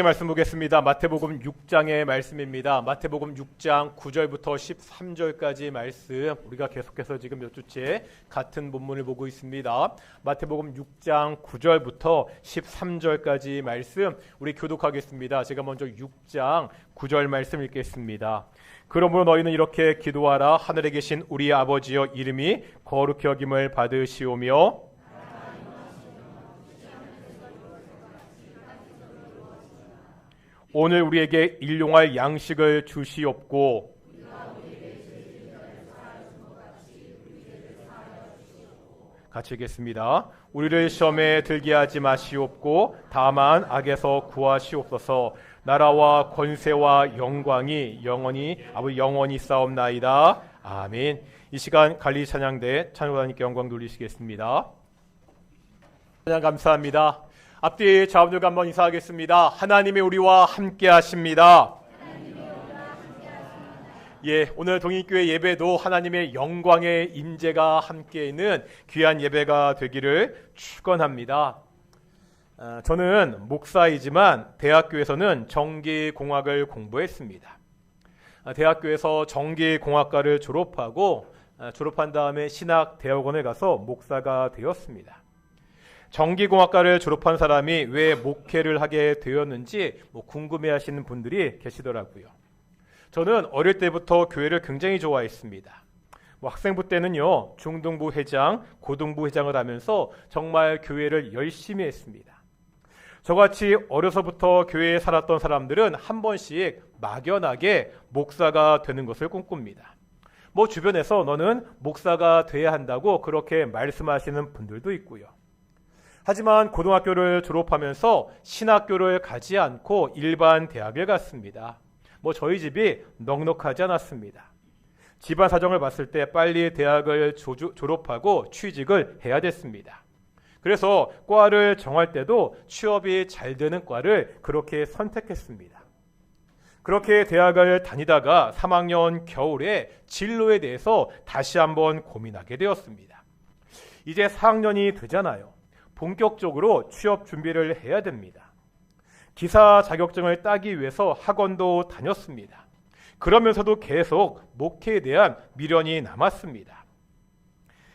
말씀 보겠습니다. 마태복음 6장의 말씀입니다. 마태복음 6장 9절부터 13절까지 말씀, 우리가 계속해서 지금 몇 주째 같은 본문을 보고 있습니다. 마태복음 6장 9절부터 13절까지 말씀 우리 교독하겠습니다. 제가 먼저 6장 9절 말씀 읽겠습니다. 그러므로 너희는 이렇게 기도하라. 하늘에 계신 우리 아버지여, 이름이 거룩히 여김을 받으시오며 오늘 우리에게 일용할 양식을 주시옵고 같이 읽겠습니다. 우리를 시험에 들게 하지 마시옵고 다만 악에서 구하시옵소서. 나라와 권세와 영광이 영원히 싸움나이다. 아멘. 이 시간 갈리 찬양대 찬양단님께 영광 돌리시겠습니다. 찬양 감사합니다. 앞뒤 자원들과 한번 인사하겠습니다. 하나님이 우리와 함께 하십니다. 예, 오늘 동익교회 예배도 하나님의 영광의 임재가 함께 있는 귀한 예배가 되기를 축원합니다. 저는 목사이지만 대학교에서는 전기공학을 공부했습니다. 대학교에서 전기공학과를 졸업한 다음에 신학대학원에 가서 목사가 되었습니다. 전기공학과를 졸업한 사람이 왜 목회를 하게 되었는지 궁금해하시는 분들이 계시더라고요. 저는 어릴 때부터 교회를 굉장히 좋아했습니다. 학생부 때는요, 중등부 회장, 고등부 회장을 하면서 정말 교회를 열심히 했습니다. 저같이 어려서부터 교회에 살았던 사람들은 한 번씩 막연하게 목사가 되는 것을 꿈꿉니다. 주변에서 너는 목사가 돼야 한다고 그렇게 말씀하시는 분들도 있고요. 하지만 고등학교를 졸업하면서 신학교를 가지 않고 일반 대학을 갔습니다. 저희 집이 넉넉하지 않았습니다. 집안 사정을 봤을 때 빨리 대학을 졸업하고 취직을 해야 됐습니다. 그래서 과를 정할 때도 취업이 잘 되는 과를 그렇게 선택했습니다. 그렇게 대학을 다니다가 3학년 겨울에 진로에 대해서 다시 한번 고민하게 되었습니다. 이제 4학년이 되잖아요. 본격적으로 취업 준비를 해야 됩니다. 기사 자격증을 따기 위해서 학원도 다녔습니다. 그러면서도 계속 목회에 대한 미련이 남았습니다.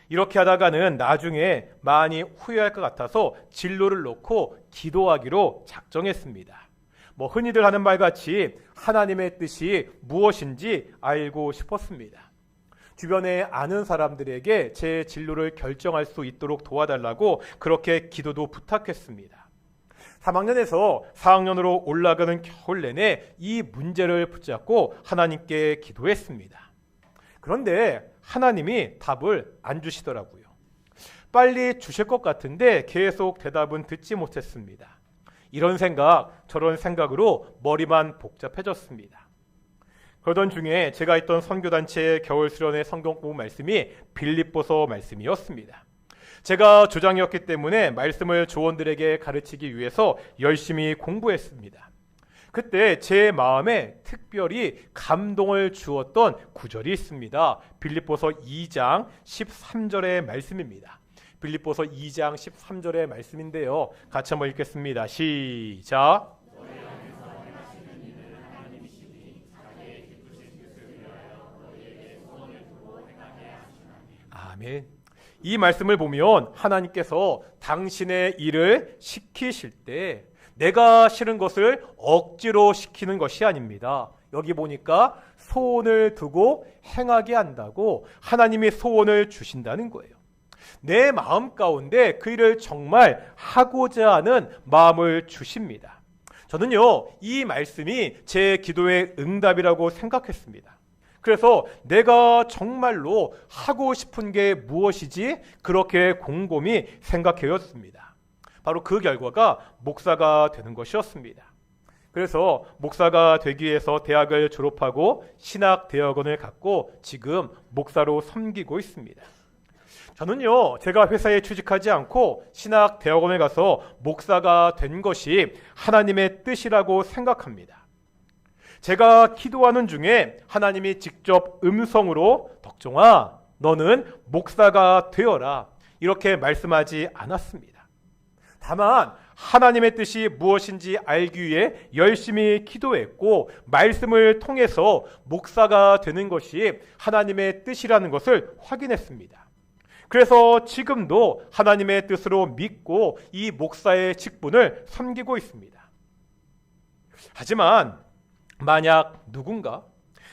이렇게 하다가는 나중에 많이 후회할 것 같아서 진로를 놓고 기도하기로 작정했습니다. 흔히들 하는 말같이 하나님의 뜻이 무엇인지 알고 싶었습니다. 주변에 아는 사람들에게 제 진로를 결정할 수 있도록 도와달라고 그렇게 기도도 부탁했습니다. 3학년에서 4학년으로 올라가는 겨울 내내 이 문제를 붙잡고 하나님께 기도했습니다. 그런데 하나님이 답을 안 주시더라고요. 빨리 주실 것 같은데 계속 대답은 듣지 못했습니다. 이런 생각, 저런 생각으로 머리만 복잡해졌습니다. 그러던 중에 제가 있던 선교단체의 겨울 수련회 성경공부 말씀이 빌립보서 말씀이었습니다. 제가 조장이었기 때문에 말씀을 조원들에게 가르치기 위해서 열심히 공부했습니다. 그때 제 마음에 특별히 감동을 주었던 구절이 있습니다. 빌립보서 2장 13절의 말씀입니다. 빌립보서 2장 13절의 말씀인데요. 같이 한번 읽겠습니다. 시작. 아멘. 이 말씀을 보면 하나님께서 당신의 일을 시키실 때 내가 싫은 것을 억지로 시키는 것이 아닙니다. 여기 보니까 소원을 두고 행하게 한다고 하나님이 소원을 주신다는 거예요. 내 마음 가운데 그 일을 정말 하고자 하는 마음을 주십니다. 저는요, 이 말씀이 제 기도의 응답이라고 생각했습니다. 그래서 내가 정말로 하고 싶은 게 무엇이지 그렇게 곰곰이 생각해왔습니다. 바로 그 결과가 목사가 되는 것이었습니다. 그래서 목사가 되기 위해서 대학을 졸업하고 신학대학원을 갔고 지금 목사로 섬기고 있습니다. 저는요, 제가 회사에 취직하지 않고 신학대학원에 가서 목사가 된 것이 하나님의 뜻이라고 생각합니다. 제가 기도하는 중에 하나님이 직접 음성으로 덕종아, 너는 목사가 되어라 이렇게 말씀하지 않았습니다. 다만 하나님의 뜻이 무엇인지 알기 위해 열심히 기도했고 말씀을 통해서 목사가 되는 것이 하나님의 뜻이라는 것을 확인했습니다. 그래서 지금도 하나님의 뜻으로 믿고 이 목사의 직분을 섬기고 있습니다. 하지만 만약 누군가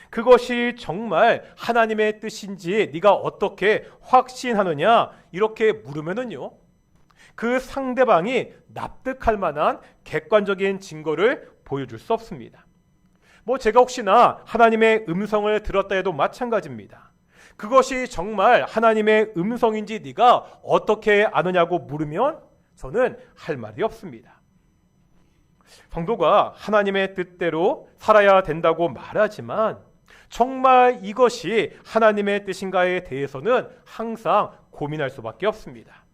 그것이 정말 하나님의 뜻인지 네가 어떻게 확신하느냐 이렇게 물으면은요, 그 상대방이 납득할 만한 객관적인 증거를 보여줄 수 없습니다. 제가 혹시나 하나님의 음성을 들었다 해도 마찬가지입니다. 그것이 정말 하나님의 음성인지 네가 어떻게 아느냐고 물으면 저는 할 말이 없습니다. 성도가 하나님의 뜻대로 살아야 된다고 말하지만 정말 이것이 하나님의 뜻인가에 대해서는 항상 고민할 수밖에 없습니다.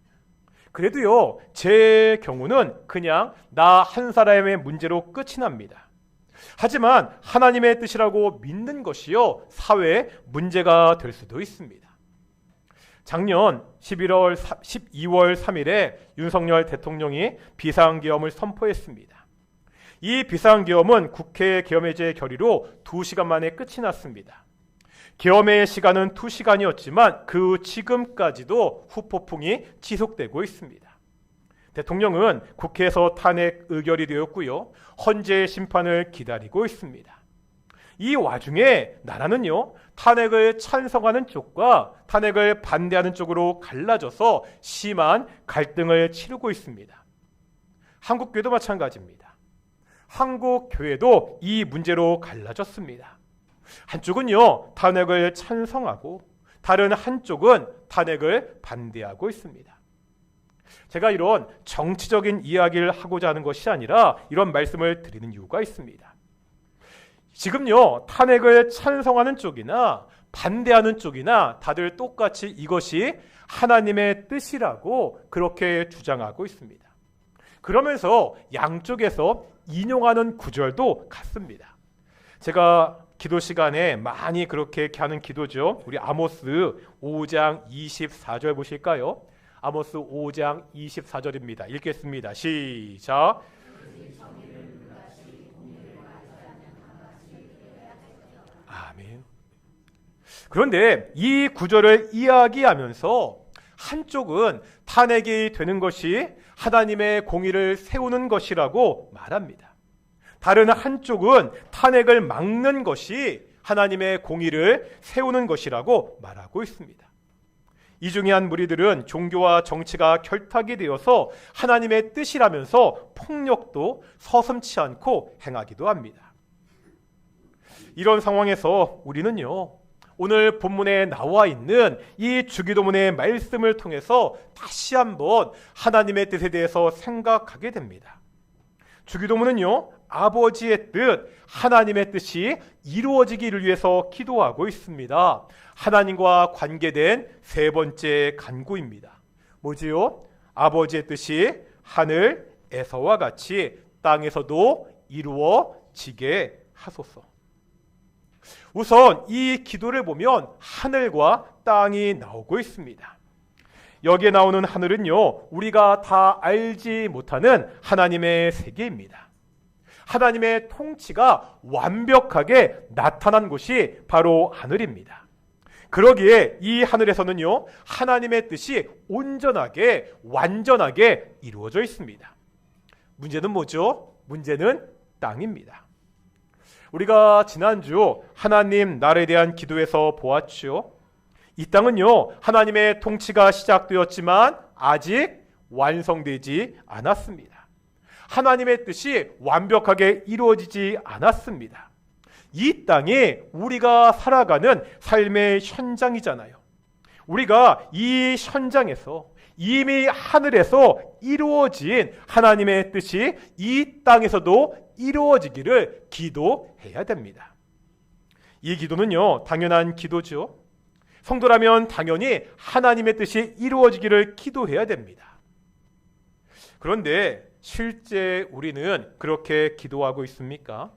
그래도요, 제 경우는 그냥 나 한 사람의 문제로 끝이 납니다. 하지만 하나님의 뜻이라고 믿는 것이요, 사회의 문제가 될 수도 있습니다. 작년 12월 3일에 윤석열 대통령이 비상계엄을 선포했습니다. 이 비상계엄은 국회 계엄해제 결의로 2시간 만에 끝이 났습니다. 계엄의 시간은 2시간이었지만 그 지금까지도 후폭풍이 지속되고 있습니다. 대통령은 국회에서 탄핵 의결이 되었고요, 헌재 심판을 기다리고 있습니다. 이 와중에 나라는요, 탄핵을 찬성하는 쪽과 탄핵을 반대하는 쪽으로 갈라져서 심한 갈등을 치르고 있습니다. 한국교회도 마찬가지입니다. 한국교회도 이 문제로 갈라졌습니다. 한쪽은요, 탄핵을 찬성하고 다른 한쪽은 탄핵을 반대하고 있습니다. 제가 이런 정치적인 이야기를 하고자 하는 것이 아니라 이런 말씀을 드리는 이유가 있습니다. 지금요, 탄핵을 찬성하는 쪽이나 반대하는 쪽이나 다들 똑같이 이것이 하나님의 뜻이라고 그렇게 주장하고 있습니다. 그러면서 양쪽에서 인용하는 구절도 같습니다. 제가 기도 시간에 많이 그렇게 하는 기도죠. 우리 아모스 5장 24절 보실까요? 아모스 5장 24절입니다. 읽겠습니다. 시작. 아멘. 그런데 이 구절을 이야기하면서 한쪽은 탄핵이 되는 것이 하나님의 공의를 세우는 것이라고 말합니다. 다른 한쪽은 탄핵을 막는 것이 하나님의 공의를 세우는 것이라고 말하고 있습니다. 이 중에 한 무리들은 종교와 정치가 결탁이 되어서 하나님의 뜻이라면서 폭력도 서슴지 않고 행하기도 합니다. 이런 상황에서 우리는요, 오늘 본문에 나와 있는 이 주기도문의 말씀을 통해서 다시 한번 하나님의 뜻에 대해서 생각하게 됩니다. 주기도문은요, 아버지의 뜻, 하나님의 뜻이 이루어지기를 위해서 기도하고 있습니다. 하나님과 관계된 세 번째 간구입니다. 뭐지요? 아버지의 뜻이 하늘에서와 같이 땅에서도 이루어지게 하소서. 우선 이 기도를 보면 하늘과 땅이 나오고 있습니다. 여기에 나오는 하늘은요, 우리가 다 알지 못하는 하나님의 세계입니다. 하나님의 통치가 완벽하게 나타난 곳이 바로 하늘입니다. 그러기에 이 하늘에서는요, 하나님의 뜻이 온전하게 완전하게 이루어져 있습니다. 문제는 뭐죠? 문제는 땅입니다. 우리가 지난주 하나님 나라에 대한 기도에서 보았죠. 이 땅은요, 하나님의 통치가 시작되었지만 아직 완성되지 않았습니다. 하나님의 뜻이 완벽하게 이루어지지 않았습니다. 이 땅이 우리가 살아가는 삶의 현장이잖아요. 우리가 이 현장에서 이미 하늘에서 이루어진 하나님의 뜻이 이 땅에서도 이루어지기를 기도해야 됩니다. 이 기도는요, 당연한 기도죠. 성도라면 당연히 하나님의 뜻이 이루어지기를 기도해야 됩니다. 그런데 실제 우리는 그렇게 기도하고 있습니까?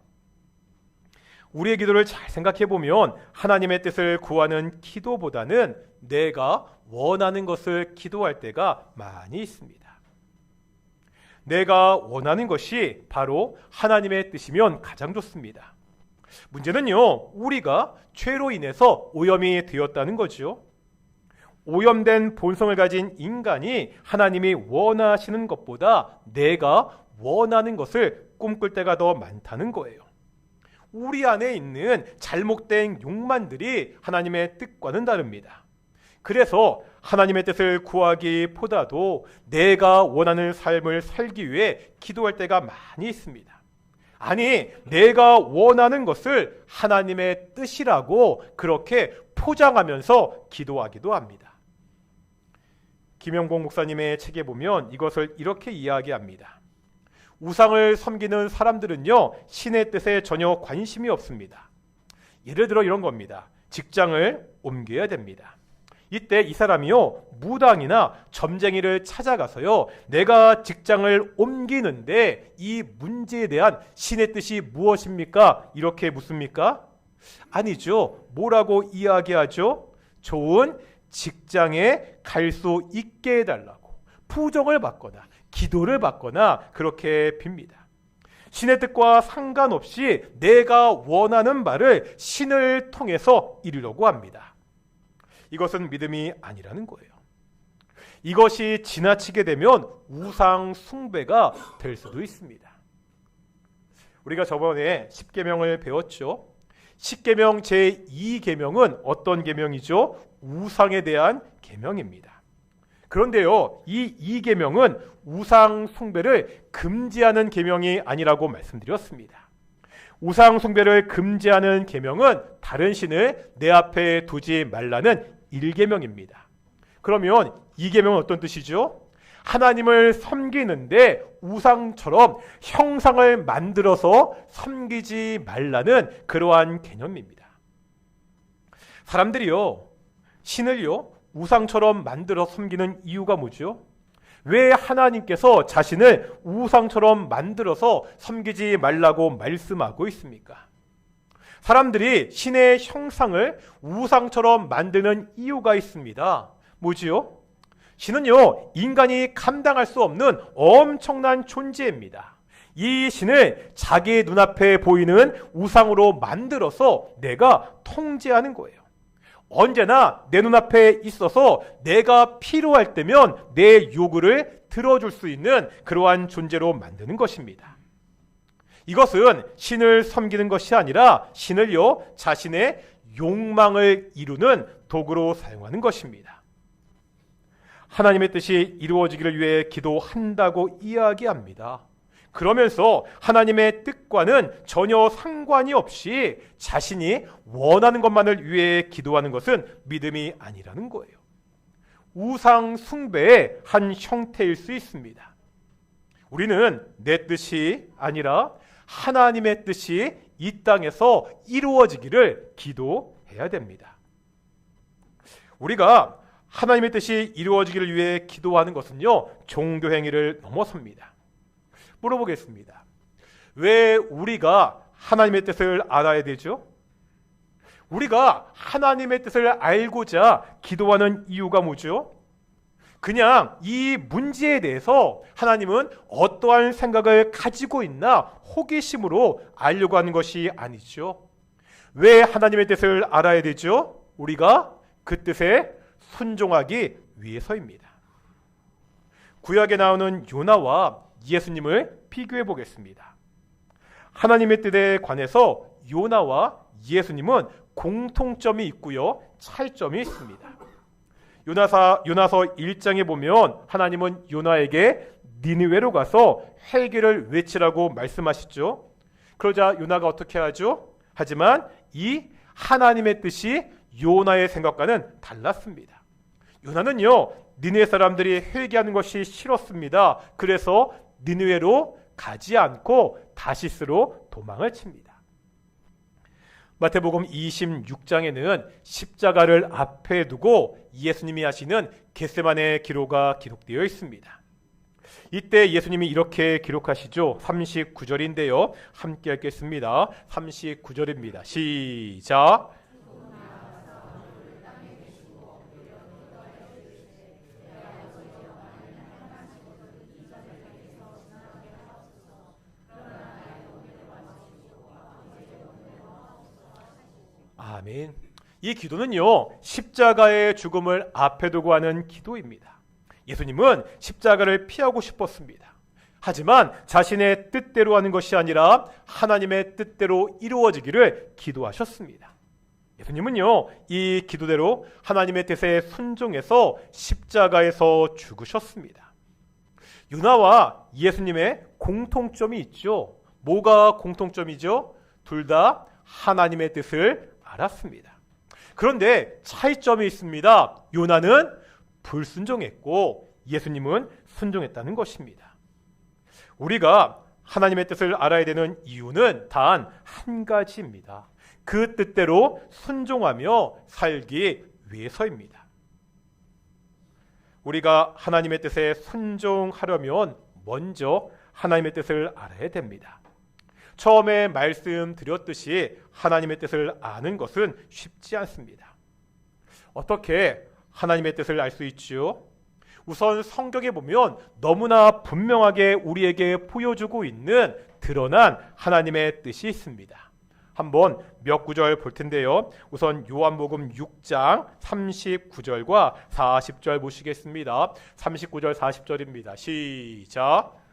우리의 기도를 잘 생각해 보면 하나님의 뜻을 구하는 기도보다는 내가 원하는 것을 기도할 때가 많이 있습니다. 내가 원하는 것이 바로 하나님의 뜻이면 가장 좋습니다. 문제는요, 우리가 죄로 인해서 오염이 되었다는 거죠. 오염된 본성을 가진 인간이 하나님이 원하시는 것보다 내가 원하는 것을 꿈꿀 때가 더 많다는 거예요. 우리 안에 있는 잘못된 욕망들이 하나님의 뜻과는 다릅니다. 그래서 하나님의 뜻을 구하기보다도 내가 원하는 삶을 살기 위해 기도할 때가 많이 있습니다. 아니, 내가 원하는 것을 하나님의 뜻이라고 그렇게 포장하면서 기도하기도 합니다. 김영봉 목사님의 책에 보면 이것을 이렇게 이야기합니다. 우상을 섬기는 사람들은요, 신의 뜻에 전혀 관심이 없습니다. 예를 들어 이런 겁니다. 직장을 옮겨야 됩니다. 이때 이 사람이요, 무당이나 점쟁이를 찾아가서요, 내가 직장을 옮기는데 이 문제에 대한 신의 뜻이 무엇입니까? 이렇게 묻습니까? 아니죠. 뭐라고 이야기하죠? 좋은 직장에 갈 수 있게 해달라고 부정을 받거나 기도를 받거나 그렇게 빕니다. 신의 뜻과 상관없이 내가 원하는 바를 신을 통해서 이루려고 합니다. 이것은 믿음이 아니라는 거예요. 이것이 지나치게 되면 우상 숭배가 될 수도 있습니다. 우리가 저번에 10계명을 배웠죠. 10계명 제2계명은 어떤 계명이죠? 우상에 대한 계명입니다. 그런데요, 이 2계명은 우상 숭배를 금지하는 계명이 아니라고 말씀드렸습니다. 우상 숭배를 금지하는 계명은 다른 신을 내 앞에 두지 말라는 1계명입니다. 그러면 2계명은 어떤 뜻이죠? 하나님을 섬기는데 우상처럼 형상을 만들어서 섬기지 말라는 그러한 개념입니다. 사람들이요, 신을요, 우상처럼 만들어 섬기는 이유가 뭐죠? 왜 하나님께서 자신을 우상처럼 만들어서 섬기지 말라고 말씀하고 있습니까? 사람들이 신의 형상을 우상처럼 만드는 이유가 있습니다. 뭐지요? 신은요, 인간이 감당할 수 없는 엄청난 존재입니다. 이 신을 자기 눈앞에 보이는 우상으로 만들어서 내가 통제하는 거예요. 언제나 내 눈앞에 있어서 내가 필요할 때면 내 요구를 들어줄 수 있는 그러한 존재로 만드는 것입니다. 이것은 신을 섬기는 것이 아니라 신을요, 자신의 욕망을 이루는 도구로 사용하는 것입니다. 하나님의 뜻이 이루어지기를 위해 기도한다고 이야기합니다. 그러면서 하나님의 뜻과는 전혀 상관이 없이 자신이 원하는 것만을 위해 기도하는 것은 믿음이 아니라는 거예요. 우상 숭배의 한 형태일 수 있습니다. 우리는 내 뜻이 아니라 하나님의 뜻이 이 땅에서 이루어지기를 기도해야 됩니다. 우리가 하나님의 뜻이 이루어지기를 위해 기도하는 것은요, 종교 행위를 넘어섭니다. 물어보겠습니다. 왜 우리가 하나님의 뜻을 알아야 되죠? 우리가 하나님의 뜻을 알고자 기도하는 이유가 뭐죠? 그냥 이 문제에 대해서 하나님은 어떠한 생각을 가지고 있나 호기심으로 알려고 하는 것이 아니죠. 왜 하나님의 뜻을 알아야 되죠? 우리가 그 뜻에 순종하기 위해서입니다. 구약에 나오는 요나와 예수님을 비교해 보겠습니다. 하나님의 뜻에 관해서 요나와 예수님은 공통점이 있고요, 차이점이 있습니다. 요나서 1장에 보면 하나님은 요나에게 니느웨로 가서 회개를 외치라고 말씀하시죠. 그러자 요나가 어떻게 하죠? 하지만 이 하나님의 뜻이 요나의 생각과는 달랐습니다. 요나는요, 니느웨 사람들이 회개하는 것이 싫었습니다. 그래서 니느웨로 가지 않고 다시스로 도망을 칩니다. 마태복음 26장에는 십자가를 앞에 두고 예수님이 하시는 겟세마네 기도가 기록되어 있습니다. 이때 예수님이 이렇게 기록하시죠. 39절인데요. 함께 읽겠습니다. 39절입니다. 시작. 아멘. 이 기도는요, 십자가의 죽음을 앞에 두고 하는 기도입니다. 예수님은 십자가를 피하고 싶었습니다. 하지만 자신의 뜻대로 하는 것이 아니라 하나님의 뜻대로 이루어지기를 기도하셨습니다. 예수님은요, 이 기도대로 하나님의 뜻에 순종해서 십자가에서 죽으셨습니다. 유나와 예수님의 공통점이 있죠. 뭐가 공통점이죠? 둘 다 하나님의 뜻을 알았습니다. 그런데 차이점이 있습니다. 요나는 불순종했고 예수님은 순종했다는 것입니다. 우리가 하나님의 뜻을 알아야 되는 이유는 단 한 가지입니다. 그 뜻대로 순종하며 살기 위해서입니다. 우리가 하나님의 뜻에 순종하려면 먼저 하나님의 뜻을 알아야 됩니다. 처음에 말씀드렸듯이 하나님의 뜻을 아는 것은 쉽지 않습니다. 어떻게 하나님의 뜻을 알 수 있죠? 우선 성경에 보면 너무나 분명하게 우리에게 보여주고 있는 드러난 하나님의 뜻이 있습니다. 한번 몇 구절 볼 텐데요. 우선 요한복음 6장 39절과 40절 보시겠습니다. 39절 40절입니다. 시작.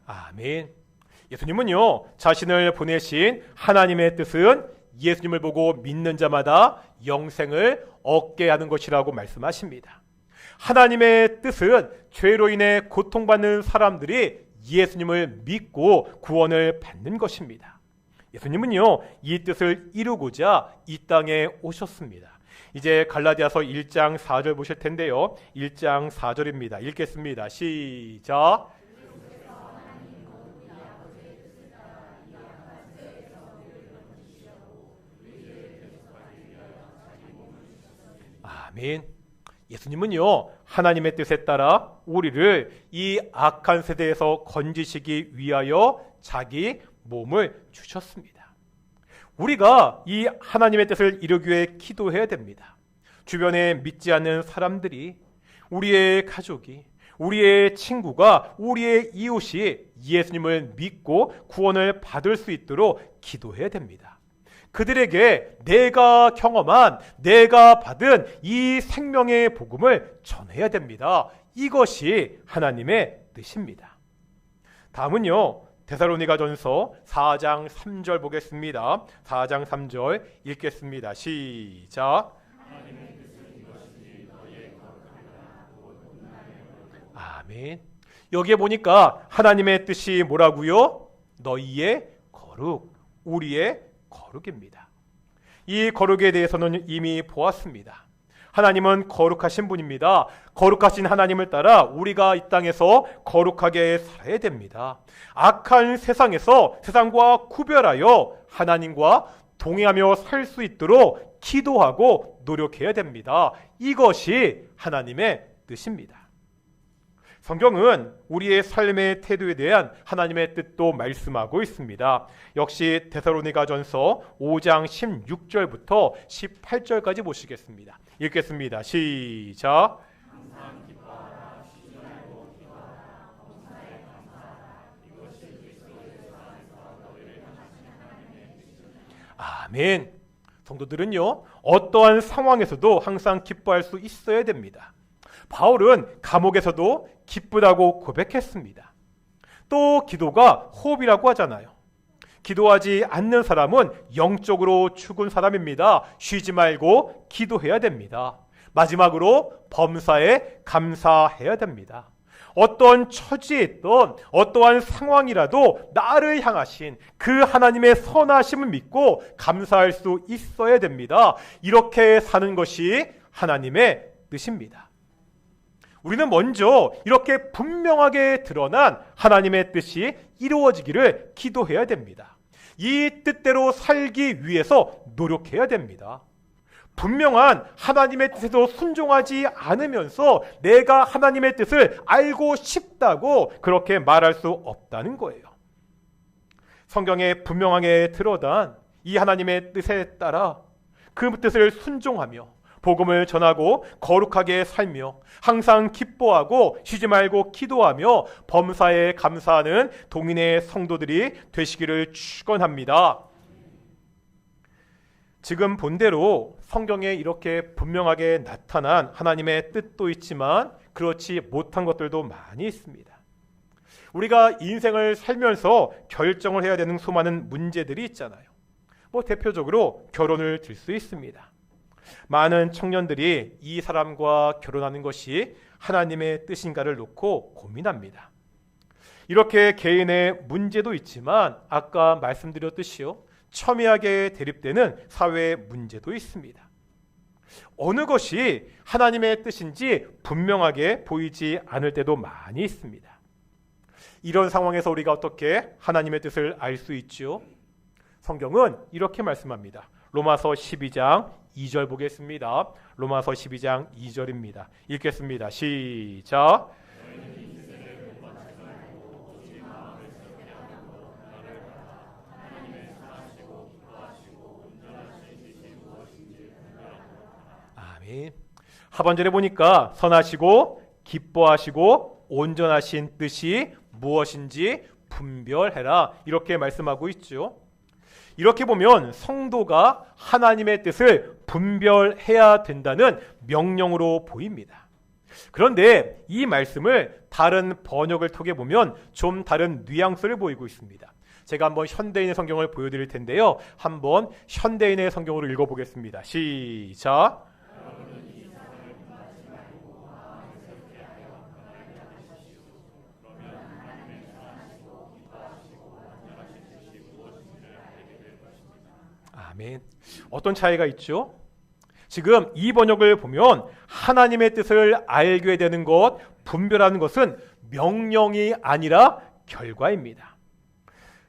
아멘. 예수님은요, 자신을 보내신 하나님의 뜻은 예수님을 보고 믿는 자마다 영생을 얻게 하는 것이라고 말씀하십니다. 하나님의 뜻은 죄로 인해 고통받는 사람들이 예수님을 믿고 구원을 받는 것입니다. 예수님은요, 이 뜻을 이루고자 이 땅에 오셨습니다. 이제 갈라디아서 1장 4절 보실 텐데요. 1장 4절입니다. 읽겠습니다. 시작. 아멘. 예수님은요, 하나님의 뜻에 따라 우리를 이 악한 세대에서 건지시기 위하여 자기 몸을 주셨습니다. 우리가 이 하나님의 뜻을 이루기 위해 기도해야 됩니다. 주변에 믿지 않는 사람들이, 우리의 가족이, 우리의 친구가, 우리의 이웃이 예수님을 믿고 구원을 받을 수 있도록 기도해야 됩니다. 그들에게 내가 경험한, 내가 받은 이 생명의 복음을 전해야 됩니다. 이것이 하나님의 뜻입니다. 다음은요, 데살로니가전서 4장 3절 보겠습니다. 4장 3절 읽겠습니다. 시작. 아멘. 여기에 보니까 하나님의 뜻이 뭐라고요? 너희의 거룩, 우리의 거룩입니다. 이 거룩에 대해서는 이미 보았습니다. 하나님은 거룩하신 분입니다. 거룩하신 하나님을 따라 우리가 이 땅에서 거룩하게 살아야 됩니다. 악한 세상에서 세상과 구별하여 하나님과 동행하며 살 수 있도록 기도하고 노력해야 됩니다. 이것이 하나님의 뜻입니다. 성경은 우리의 삶의 태도에 대한 하나님의 뜻도 말씀하고 있습니다. 역시 데살로니가전서 5장 16절부터 18절까지 보시겠습니다. 읽겠습니다. 시작. 아멘. 성도들은요, 어떠한 상황에서도 항상 기뻐할 수 있어야 됩니다. 바울은 감옥에서도 기쁘다고 고백했습니다. 또 기도가 호흡이라고 하잖아요. 기도하지 않는 사람은 영적으로 죽은 사람입니다. 쉬지 말고 기도해야 됩니다. 마지막으로 범사에 감사해야 됩니다. 어떤 처지에 있던 어떠한 상황이라도 나를 향하신 그 하나님의 선하심을 믿고 감사할 수 있어야 됩니다. 이렇게 사는 것이 하나님의 뜻입니다. 우리는 먼저 이렇게 분명하게 드러난 하나님의 뜻이 이루어지기를 기도해야 됩니다. 이 뜻대로 살기 위해서 노력해야 됩니다. 분명한 하나님의 뜻에도 순종하지 않으면서 내가 하나님의 뜻을 알고 싶다고 그렇게 말할 수 없다는 거예요. 성경에 분명하게 드러난 이 하나님의 뜻에 따라 그 뜻을 순종하며 복음을 전하고 거룩하게 살며 항상 기뻐하고 쉬지 말고 기도하며 범사에 감사하는 동인의 성도들이 되시기를 축원합니다. 지금 본대로 성경에 이렇게 분명하게 나타난 하나님의 뜻도 있지만 그렇지 못한 것들도 많이 있습니다. 우리가 인생을 살면서 결정을 해야 되는 수많은 문제들이 있잖아요. 대표적으로 결혼을 들 수 있습니다. 많은 청년들이 이 사람과 결혼하는 것이 하나님의 뜻인가를 놓고 고민합니다. 이렇게 개인의 문제도 있지만 아까 말씀드렸듯이요, 첨예하게 대립되는 사회의 문제도 있습니다. 어느 것이 하나님의 뜻인지 분명하게 보이지 않을 때도 많이 있습니다. 이런 상황에서 우리가 어떻게 하나님의 뜻을 알 수 있죠? 성경은 이렇게 말씀합니다. 로마서 12장 2절 보겠습니다. 로마서 12장 2절입니다. 읽겠습니다. 시작. 아멘. 하반절에 보니까 선하시고 기뻐하시고 온전하신 뜻이 무엇인지 분별해라, 이렇게 말씀하고 있죠. 이렇게 보면 성도가 하나님의 뜻을 분별해야 된다는 명령으로 보입니다. 그런데 이 말씀을 다른 번역을 통해 보면 좀 다른 뉘앙스를 보이고 있습니다. 제가 한번 현대인의 성경을 보여드릴 텐데요. 한번 현대인의 성경으로 읽어보겠습니다. 시작. 아멘. 어떤 차이가 있죠? 지금 이 번역을 보면 하나님의 뜻을 알게 되는 것, 분별하는 것은 명령이 아니라 결과입니다.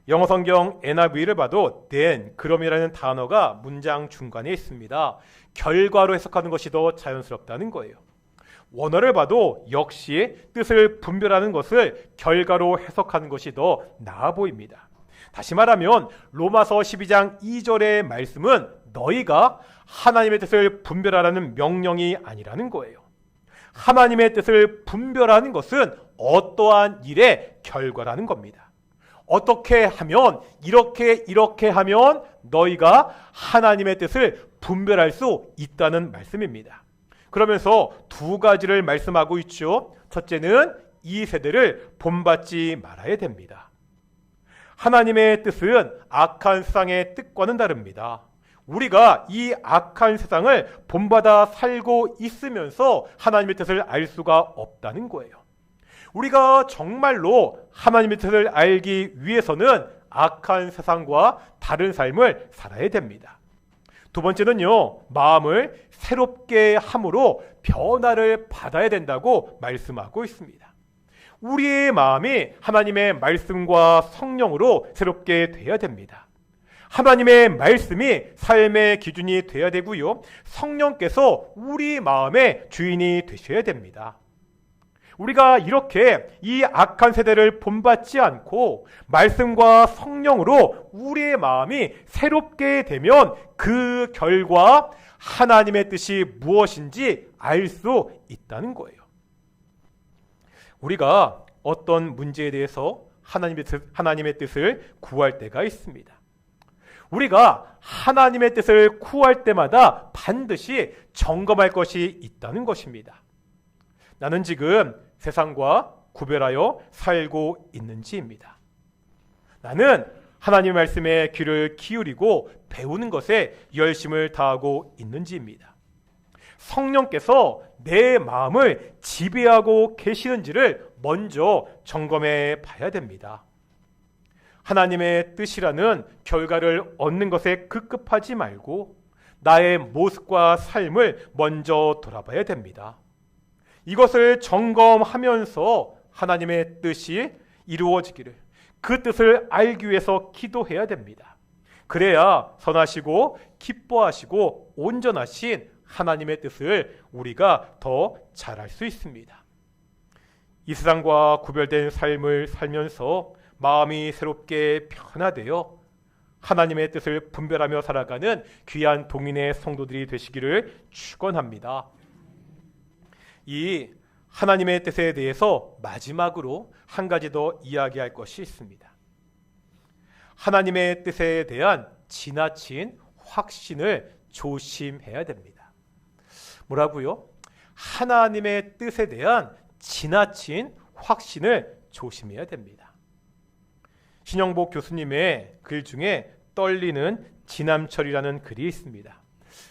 영어 성경 NIV를 봐도 then, 그럼이라는 단어가 문장 중간에 있습니다. 결과로 해석하는 것이 더 자연스럽다는 거예요. 원어를 봐도 역시 뜻을 분별하는 것을 결과로 해석하는 것이 더 나아 보입니다. 다시 말하면 로마서 12장 2절의 말씀은 너희가 하나님의 뜻을 분별하라는 명령이 아니라는 거예요. 하나님의 뜻을 분별하는 것은 어떠한 일의 결과라는 겁니다. 어떻게 하면, 이렇게 하면 너희가 하나님의 뜻을 분별할 수 있다는 말씀입니다. 그러면서 두 가지를 말씀하고 있죠. 첫째는 이 세대를 본받지 말아야 됩니다. 하나님의 뜻은 악한 세상의 뜻과는 다릅니다. 우리가 이 악한 세상을 본받아 살고 있으면서 하나님의 뜻을 알 수가 없다는 거예요. 우리가 정말로 하나님의 뜻을 알기 위해서는 악한 세상과 다른 삶을 살아야 됩니다. 두 번째는요, 마음을 새롭게 함으로 변화를 받아야 된다고 말씀하고 있습니다. 우리의 마음이 하나님의 말씀과 성령으로 새롭게 돼야 됩니다. 하나님의 말씀이 삶의 기준이 돼야 되고요, 성령께서 우리 마음의 주인이 되셔야 됩니다. 우리가 이렇게 이 악한 세대를 본받지 않고 말씀과 성령으로 우리의 마음이 새롭게 되면 그 결과 하나님의 뜻이 무엇인지 알 수 있다는 거예요. 우리가 어떤 문제에 대해서 하나님의 뜻을 구할 때가 있습니다. 우리가 하나님의 뜻을 구할 때마다 반드시 점검할 것이 있다는 것입니다. 나는 지금 세상과 구별하여 살고 있는지입니다. 나는 하나님의 말씀에 귀를 기울이고 배우는 것에 열심을 다하고 있는지입니다. 성령께서 내 마음을 지배하고 계시는지를 먼저 점검해 봐야 됩니다. 하나님의 뜻이라는 결과를 얻는 것에 급급하지 말고 나의 모습과 삶을 먼저 돌아봐야 됩니다. 이것을 점검하면서 하나님의 뜻이 이루어지기를, 그 뜻을 알기 위해서 기도해야 됩니다. 그래야 선하시고 기뻐하시고 온전하신 하나님의 뜻을 우리가 더 잘 알 수 있습니다. 이 세상과 구별된 삶을 살면서 마음이 새롭게 변화되어 하나님의 뜻을 분별하며 살아가는 귀한 동인의 성도들이 되시기를 축원합니다. 이 하나님의 뜻에 대해서 마지막으로 한 가지 더 이야기할 것이 있습니다. 하나님의 뜻에 대한 지나친 확신을 조심해야 됩니다. 뭐라고요? 하나님의 뜻에 대한 지나친 확신을 조심해야 됩니다. 신영복 교수님의 글 중에 떨리는 지남철이라는 글이 있습니다.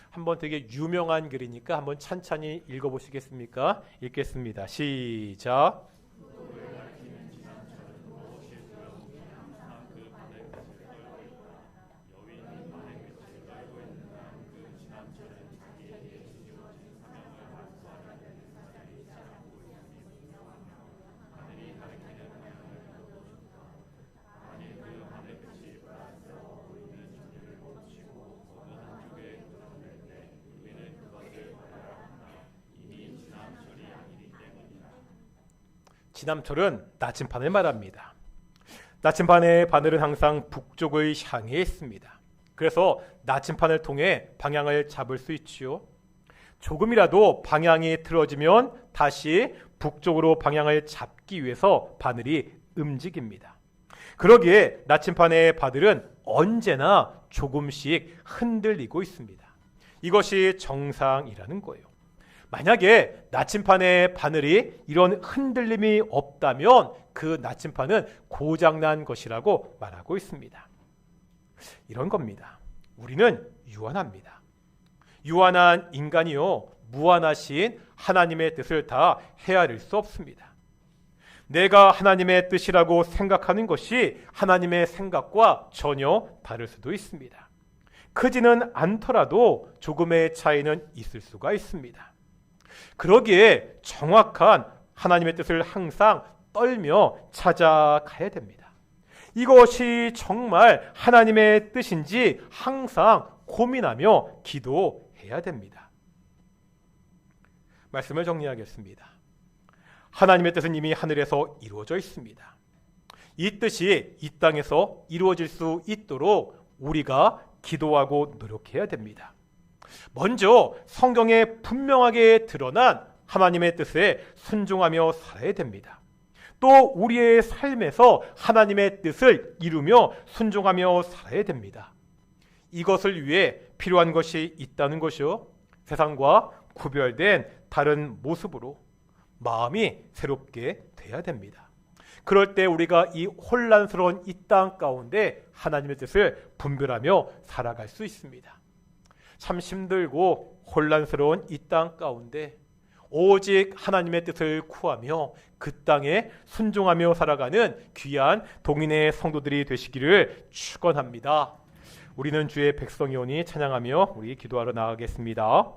한번 되게 유명한 글이니까 한번 찬찬히 읽어보시겠습니까? 읽겠습니다. 시작. 지남철은 나침반을 말합니다. 나침반의 바늘은 항상 북쪽을 향해 있습니다. 그래서 나침반을 통해 방향을 잡을 수 있지요. 조금이라도 방향이 틀어지면 다시 북쪽으로 방향을 잡기 위해서 바늘이 움직입니다. 그러기에 나침반의 바늘은 언제나 조금씩 흔들리고 있습니다. 이것이 정상이라는 거예요. 만약에 나침반의 바늘이 이런 흔들림이 없다면 그 나침반은 고장난 것이라고 말하고 있습니다. 이런 겁니다. 우리는 유한합니다. 유한한 인간이요, 무한하신 하나님의 뜻을 다 헤아릴 수 없습니다. 내가 하나님의 뜻이라고 생각하는 것이 하나님의 생각과 전혀 다를 수도 있습니다. 크지는 않더라도 조금의 차이는 있을 수가 있습니다. 그러기에 정확한 하나님의 뜻을 항상 떨며 찾아가야 됩니다. 이것이 정말 하나님의 뜻인지 항상 고민하며 기도해야 됩니다. 말씀을 정리하겠습니다. 하나님의 뜻은 이미 하늘에서 이루어져 있습니다. 이 뜻이 이 땅에서 이루어질 수 있도록 우리가 기도하고 노력해야 됩니다. 먼저 성경에 분명하게 드러난 하나님의 뜻에 순종하며 살아야 됩니다. 또 우리의 삶에서 하나님의 뜻을 이루며 순종하며 살아야 됩니다. 이것을 위해 필요한 것이 있다는 것이요, 세상과 구별된 다른 모습으로 마음이 새롭게 돼야 됩니다. 그럴 때 우리가 이 혼란스러운 이 땅 가운데 하나님의 뜻을 분별하며 살아갈 수 있습니다. 참 힘들고 혼란스러운 이 땅 가운데 오직 하나님의 뜻을 구하며 그 땅에 순종하며 살아가는 귀한 동인의 성도들이 되시기를 축원합니다. 우리는 주의 백성이오니 찬양하며 우리 기도하러 나가겠습니다.